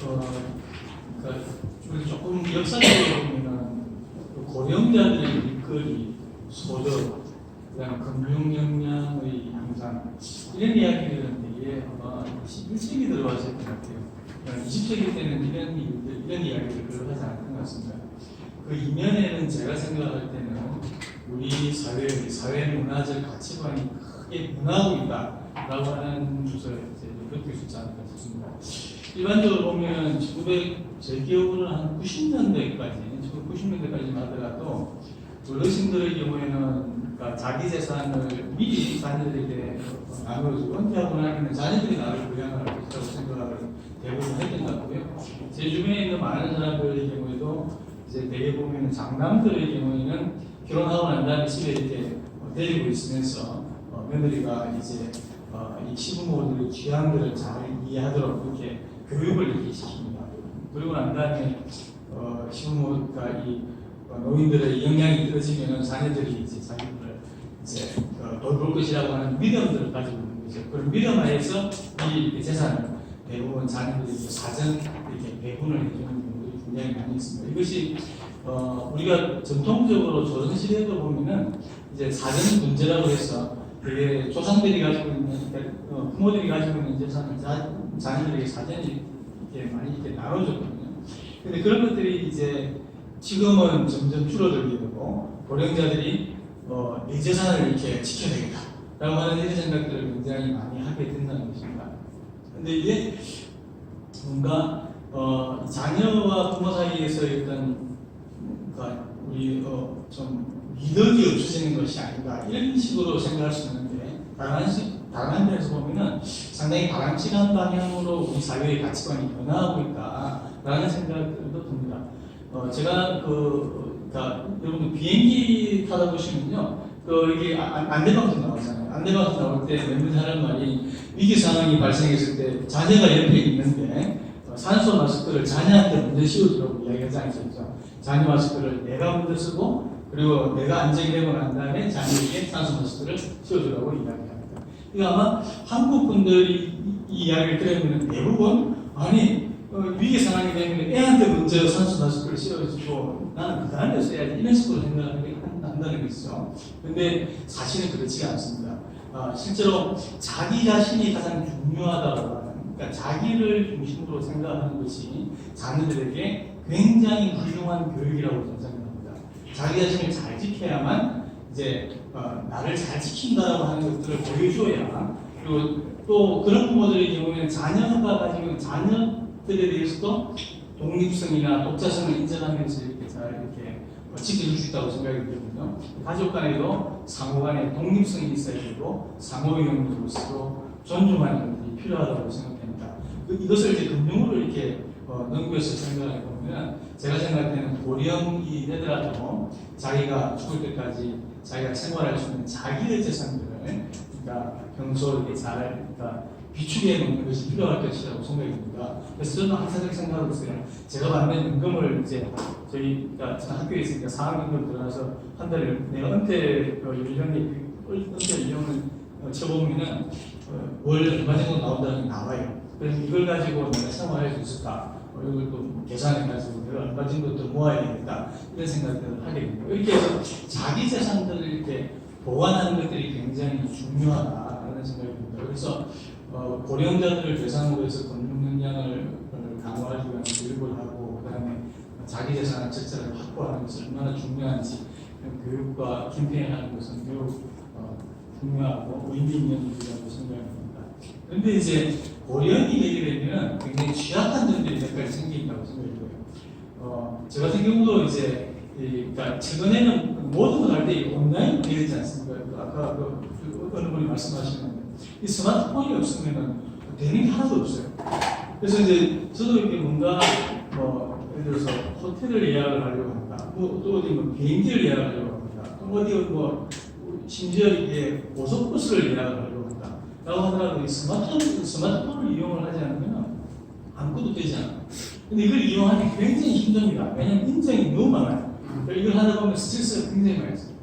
그러니까 우리 조금 역사적으로 보면은 고령자들의 일거리, 소득, 그다음 금융 역량의 향상 이런 이야기들은 되게 아마 21세기 들어왔을 것 같아요. 20세기 때는 이런 일들, 이런 이야기를 별로 하지 않았던 것 같습니다. 그 이면에는 제가 생각할 때는 우리 사회 문화적 가치관이 크게 무너지고 있다라고 하는 것을 느낄 수 있지 않을까 싶습니다. 일반적으로 보면 제 기억으로는 한 90년대까지만 하더라도 어르신들의 경우에는 그러니까 자기 재산을 미리 자녀들에게 나눠주고 은퇴하고 나면 자녀들이 나를 부양할 것이라고 생각을 대부분 했던 것 같고요. 제 주변에 있는 많은 사람들의 경우에도 이제 대개 보면 장남들의 경우에는 결혼하고 난 다음에 집에 이렇게 데리고 있으면서 며느리가 이제 이 시부모들의 취향들을 잘 이해하도록 이렇게 교육을 이렇게 시킵니다. 그리고 난 다음에 시부모가 이 노인들의 영향이 떨어지면 자녀들이 이제 자기들을 이제 돌볼 것이라고 하는 믿음들을 가지고 있는 거죠. 그런 믿음 하에서 이 재산을 대부분 자녀들이 사전 이렇게 배분을 해주는 경우들이 굉장히 많이 있습니다. 이것이 우리가 전통적으로 조선시대에도 보면은 이제 사전 분재라고 해서 되게 조상들이 가지고 있는 부모들이 가지고 있는 재산을 자녀들에게 사전에 이렇게 많이 이렇게 나눠줬거든요. 근데 그런 것들이 이제 지금은 점점 줄어들게 되고 고령자들이 내 재산을 이렇게 지켜야겠다라고 하는 이런 생각들을 굉장히 많이 하게 된다는 것입니다. 근데 이게 뭔가 자녀와 부모 사이에서 어떤 우리 좀 미덕이 없어지는 것이 아닌가 이런 식으로 생각할 수 있는데 다른 면에서 보면은 상당히 바람직한 방향으로 우리 사회의 가치관이 변화하고 있다라는 생각도 듭니다. 제가 그러니까 여러분 비행기 타다 보시면요, 이게 안내방송 나오잖아요. 안내방송 나올 때 몇몇 하는 말이 위기 상황이 발생했을 때 자녀가 옆에 있는데 산소 마스크를 자녀한테 먼저 씌워주라고 이야기하지 않으셨죠. 자녀 마스크를 내가 먼저 쓰고 그리고 내가 안정이 되고 난 다음에 자녀에게 산소 마스크를 씌워주라고 이야기합니다. 이거 아마 한국 분들이 이 이야기를 들으면 대부분 아니 위기 상황이 되면 애한테 먼저 산소 마스크를 씌워주고 나는 그 다음에 써야지 이런 식으로 한다는 것이죠. 근데 사실은 그렇지가 않습니다. 실제로 자기 자신이 가장 중요하다고 하는, 그러니까 자기를 중심으로 생각하는 것이 자녀들에게 굉장히 훌륭한 교육이라고 저는 생각합니다. 자기 자신을 잘 지켜야만 이제 나를 잘 지킨다라고 하는 것들을 보여줘야, 그리고 또 그런 부모들의 경우에는 자녀가 가지고 있는 자녀들에 대해서도 독립성이나 독자성을 인정하면서 이렇게 잘 이렇게 지켜줄 수 있다고 생각이 들거든요. 가족 간에도 상호 간에 독립성이 있어야 되고 상호형으로서 존중하는 것이 필요하다고 생각합니다. 이것을 이제 금융으로 이렇게 넘겨서 생각해 보면 제가 생각할 때는 고령이 되더라도 자기가 죽을 때까지 자기가 생활할 수 있는 자기의 재산들을 그러니까 평소 이렇게 잘 비축해 놓는 것이 필요할 것이라고 생각이 듭니다. 그래서 저는 항상 그렇게 생각하고 있어요. 제가 받는 임금을 이제 저희가 학교에 있으니까 4학년도 들어가서 한 달에 내가 은퇴 연령을 쳐보면은 월 얼마 정도 나온다는 게 나와요. 그래서 이걸 가지고 내가 생활할 수 있을까? 이걸 또 계산해가지고 내가 얼마 정도 더 모아야 되겠다 이런 생각들을 하게 됩니다. 이렇게 해서 자기 재산들을 이렇게 보완하는 것들이 굉장히 중요하다라는 생각이 듭니다. 그래서 고령자들을 대상으로 해서 금융 역량을 강화하기 위한 교육을 하고 그다음에 자기 재산을 적절하게 확보하는 것이 얼마나 중요한지 교육과 캠페인하는 것은 매우 중요하고 의미 있는 일이라고 생각합니다. 그런데 이제 고령이 되게 되면 굉장히 취약한 점들이 몇 가지 생긴다고 생각이 들어요. 저 같은 경우도 이제 그러니까 최근에는 모든 걸 할 때 온라인으로 되어 있지 않습니까? 아까 어느 분이 말씀하시는데 이 스마트폰이 없으면 되는 게 하나도 없어요. 그래서 이제 저도 이렇게 뭔가 예를 들어서 호텔을 예약을 하려고 합니다. 또 어디 비행기를 예약을 하려고 합니다. 또 어디 심지어 이게 고속버스를 예약을 하려고 합니다. 라고 하더라도 이 스마트폰을 이용을 하지 않으면 아무것도 되지 않아요. 근데 이걸 이용하기 굉장히 힘듭니다. 왜냐하면 인정이 너무 많아요. 이걸 하다 보면 스트레스가 굉장히 많이 있어요.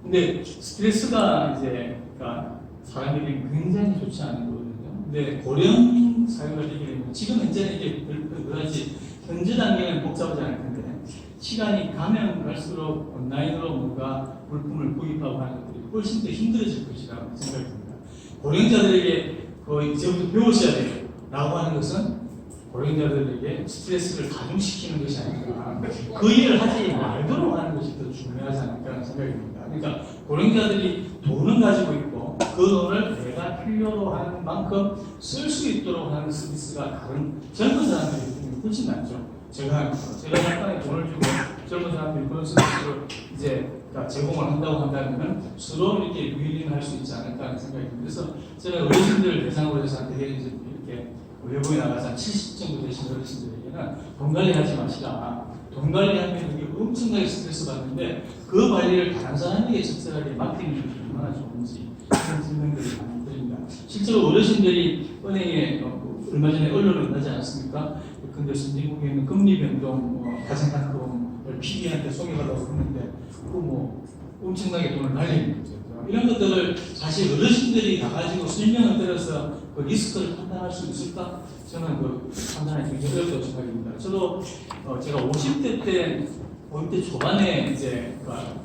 근데 스트레스가 이제 그러니까 사람에게 굉장히 좋지 않은 거거든요. 근데 고령 사용을 하게 되면 지금 현재는 이게 그다지 현재 단계는 복잡하지 않을 텐데 시간이 가면 갈수록 온라인으로 뭔가 물품을 구입하고 하는 것들이 훨씬 더 힘들어질 것이라고 생각합니다. 고령자들에게 이제부터 배우셔야 돼요 라고 하는 것은 고령자들에게 스트레스를 가중시키는 것이 아니라 그 일을 하지 말도록 하는 것이 더 중요하지 않을까 생각이 듭니다. 그러니까 고령자들이 돈을 가지고 있고 그 돈을 내가 필요로 하는 만큼 쓸 수 있도록 하는 서비스가 다른 젊은 사람들이 훨씬 낫죠. 제가 약간의 돈을 주고 젊은 사람들이 그런 서비스를 이제 제공을 한다고 한다면 서로 이렇게 윈윈할 수 있지 않을까 하는 생각이 듭니다. 그래서 제가 어르신들 대상으로 해서 되게 이렇게 외부에 나가서 70 정도 되신 어르신들에게는 돈 관리하지 마시라. 돈 관리하면 이게 엄청나게 스트레스 받는데 그 관리를 다른 사람에게 적절하게 맡기는 것이 얼마나 좋은지 그런 설명들을 많이 드립니다. 실제로 어르신들이 은행에 얼마 전에 언론을 나지 않았습니까? 근데 선진국에는 금리 변동, 가정단금을 PB한테 소개받아서 했는데 그거 엄청나게 돈을 날리는 거죠. 이런 것들을 사실 어르신들이 가가지고 설명을 들어서 그 리스크를 판단할 수 있을까? 저는 그 판단이 굉장히 어렵다고 생각합니다. 저도 제가 50대 때 50대 초반에 이제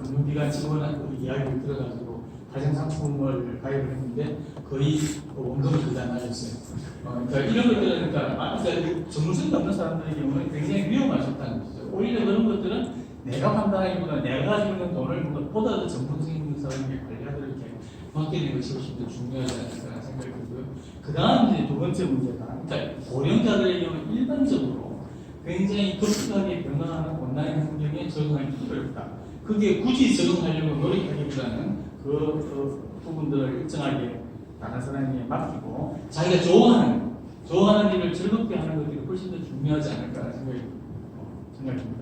금융기관 직원한테 이야기를 들어가지고 가정상품을 가입을 했는데 거의 원금을 그다 날렸어요. 그러니까 이런 것들은 그러니까 전문성이 없는 사람들의 경우는 굉장히 위험하셨다는 것이죠. 오히려 그런 것들은 내가 판단하기보다 내가 가지고 있는 돈을 보다 더 전문성 있는 사람에게 관리하도록 이렇게 맡기는 것이 훨씬 더 중요하지 않을까 생각이 들고요. 그 다음 이제 두 번째 문제가 그러니까 고령자들의 경우 일반적으로 굉장히 급격하게 변화하는 온라인 환경에 적응하기 어렵다. 그게 굳이 적응하려고 노력하기보다는 그 부분들을 일정하게 다른 사람에게 맡기고 자기가 좋아하는 일을 즐겁게 하는 것들이 훨씬 더 중요하지 않을까 생각합니다.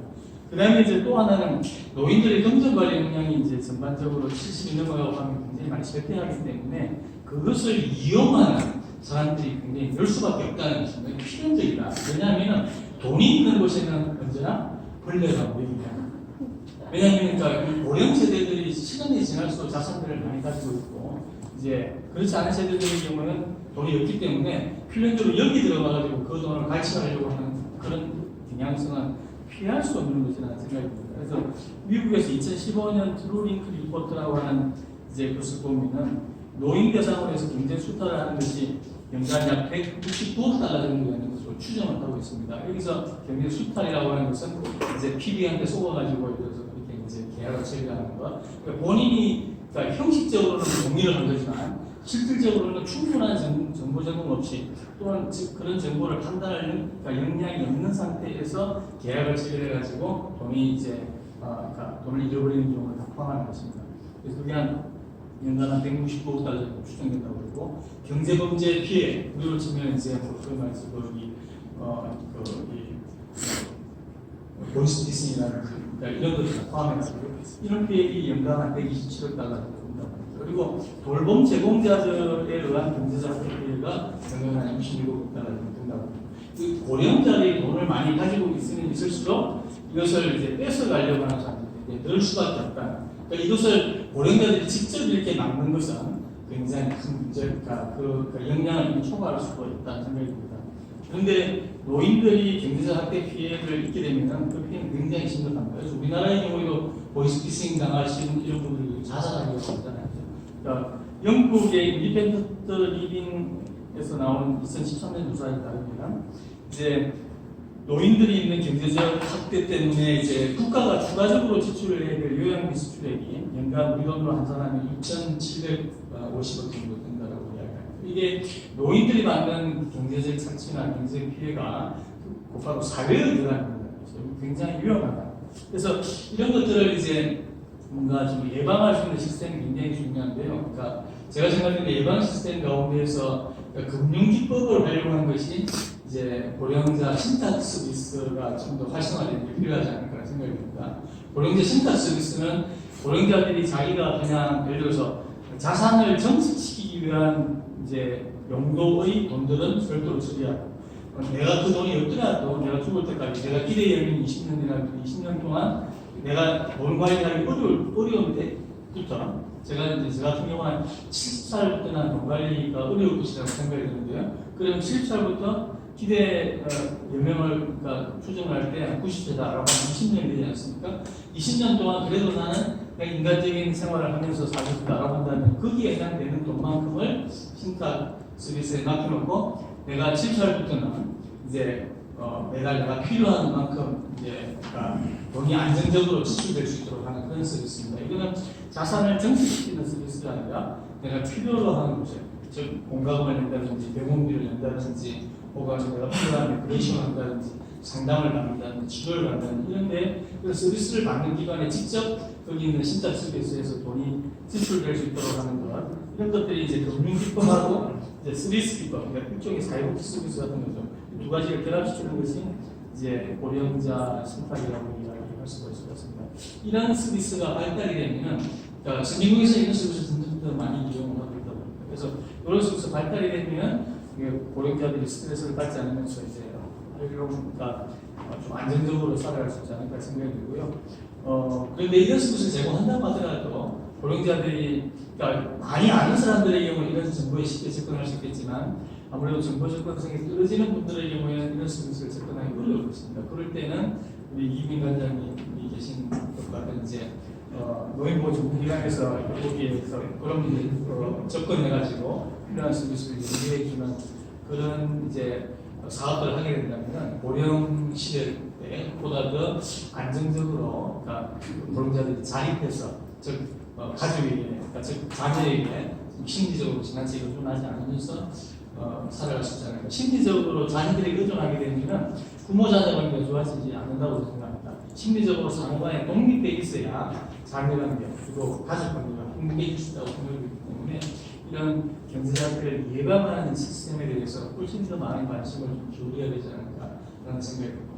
그 다음에 이제 또 하나는 노인들의 경제관리 역량이 이제 전반적으로 70이 넘어가고 하면 굉장히 많이 쇠퇴하기 때문에 그것을 이용하는 사람들이 굉장히 늘 수밖에 없다는 것입니다. 필연적이다. 왜냐하면 돈이 있는 곳에는 언제나 벌레가 모입니다. 왜냐하면 그러니까 고령 세대들이 시간이 지날수록 자산들을 많이 가지고 있고 이제 그렇지 않은 세대들의 경우는 돈이 없기 때문에 필연적으로 여기 들어가가지고 그 돈을 갈취하려고 하는 그런 경향성은 피할 수 없는 것이라는 생각이 듭니다. 그래서 미국에서 2015년 트루링크 리포트라고 하는 이제 것을 보면은 노인 대상으로 해서 경제 수탈을 하는 것이 연간 약 169억 달러 정도 되는 것으로 추정을 하고 있습니다. 여기서 경제 수탈이라고 하는 것은 이제 PB한테 속아가지고 그렇게 이제 계약을 체결하는 것. 그러니까 본인이 그러니까 형식적으로는 동의를 한 거지만 실질적으로는 충분한 정보 제공 없이 또는 그런 정보를 판단할 그러니까 역량이 없는 상태에서 계약을 체결해가지고 돈이 이제 그러니까 돈을 잃어버리는 경우를 다 포함하는 것입니다. 그래서 그게 연간 한 169억 달러 정도 추정된다고 그러고 경제범죄 피해 우리로 치면 이제 그 말씀 보이스 디스니라든지 그러니까 이런 것들 다 포함해가지고 이런 피해이 연간 한 127억 달러 정도 된다고 합니다. 그리고 돌봄 제공자들에 의한 경제적 피해가 연간 한 26억 달러 정도 된다고 합니다. 그 고령자들이 돈을 많이 가지고 있으면 있을수록 이것을 이제 뺏어가려고 하는 사람들이 늘 수밖에 없다. 그러니까 이것을 고령자들이 직접 이렇게 막는 것은 굉장히 큰 문제니까 그 역량을 초과할 수가 있다는 생각이 듭니다. 그런데 노인들이 경제적 학대 피해를 입게 되면 그 피해는 굉장히 심각합니다. 그래서 우리나라의 경우에도 보이스피싱 당하시는 이런 분들이 자살하려고 하잖아요. 그러니까 영국의 인디펜던트 리빙에서 나온 2013년 조사에 따르면 이제 노인들이 있는 경제적 학대 때문에 이제 국가가 추가적으로 지출을 해야 될 요양비 수출액이 연간 우리 돈으로 한 사람이 2,750억 정도 된다고 이야기합니다. 이게 노인들이 받는 경제적 착취나 경제적 피해가 곧바로 사회에 들어가는 겁니다. 굉장히 위험하다. 그래서 이런 것들을 이제 뭔가 좀 예방할 수 있는 시스템이 굉장히 중요한데요. 그러니까 제가 생각하는 예방 시스템 가운데서 금융기법을 활용한 것이 이제 고령자 신탁 서비스가 좀 더 활성화되는 게 필요하지 않을까 생각이 듭니다. 고령자 신탁 서비스는 고령자들이 자기가 그냥 예를 들어서 자산을 정식시키기 위한 이제 용도의 돈들은 별도로 처리하고 내가 그 돈이 없더라도 내가 죽을 때까지 내가 기대 연민 20년이나 20년 동안 내가 돈 관리하기 어려운데 부터 제가 이제 저 같은 경우는 70살부터는 돈 관리가 어려울 것이라고 생각이 드는데요. 그럼 70살부터 기대 연명을 그러니까 추정할 때 90세다라고 하면 20년 되지 않습니까? 20년 동안 그래도 나는 그냥 인간적인 생활을 하면서 살겠다라고 한다면 거기에 해당되는 돈만큼을 신탁 서비스에 맡겨놓고 내가 70살부터는 이제 매달 내가 필요한 만큼 이제 그러니까 돈이 안정적으로 지출될 수 있도록 하는 그런 서비스입니다. 이거는 자산을 증식시키는 서비스가 아니라 내가 필요로 하는 거죠. 즉 공과금을 낸다든지 병원비를 낸다든지 혹은 내가 필요한 레이션을 한다든지 상담을 받는다든지 치료를 받는다든지 이런데 그 서비스를 받는 기관에 직접 거기 있는 신탁 서비스에서 돈이 지출될 수 있도록 하는 것 이런 것들이 이제 금융기법하고 이제 서비스기법 그러니까 일종의 사회복지 서비스 같은 거죠. 두 가지를 결합시키는 것이 이제 고령자 신탁이라고 이야기할 수가 있을 것 같습니다. 이런 서비스가 발달이 되면은 그러니까 선진국에서 이런 서비스를 점점 더 많이 이용을 하고 있다 보니까 그래서 이런 서비스 발달이 되면 고령자들이 스트레스를 받지 않으면서 이제 그러니까 좀 안정적으로 살아갈 수 있지 않을까 생각이 들고요. 그런데 이런 서비스를 제공한다고 하더라도 고령자들이 그러니까 많이 아는 사람들의 경우 이런 정보에 쉽게 접근할 수 있겠지만 아무래도 정보 접근성이 떨어지는 분들의 경우에는 이런 서비스를 접근하기 어려울 것입니다. 그럴 때는 우리 이민 관장님이 계신 것 같은 이제 노인보호 전문기관에서 거기에서 그런 분들 접근해가지고 필요한 서비스를 연계해주는 그런 이제 사업들을 하게 된다면 고령 시대에 보다 더 안정적으로 그러니까 고령자들이 자립해서 즉 가족에게 그러니까 즉 자녀에게 심리적으로 지나치게 의존하지 않으면서 살아갈 수 있지 않을까. 심리적으로 자녀들에게 의존하게 되면 부모 자녀 관계가 좋아지지 않는다고 생각합니다. 심리적으로 상호 간에 독립돼 있어야 자녀 관계 그리고 가족 관계가 행복해질 수 있다고 생각하기 때문에 이런 경제자들을 예방하는 시스템에 대해서 훨씬 더 많은 관심을 좀 기울여야 되지 않을까라는 생각이 듭니다.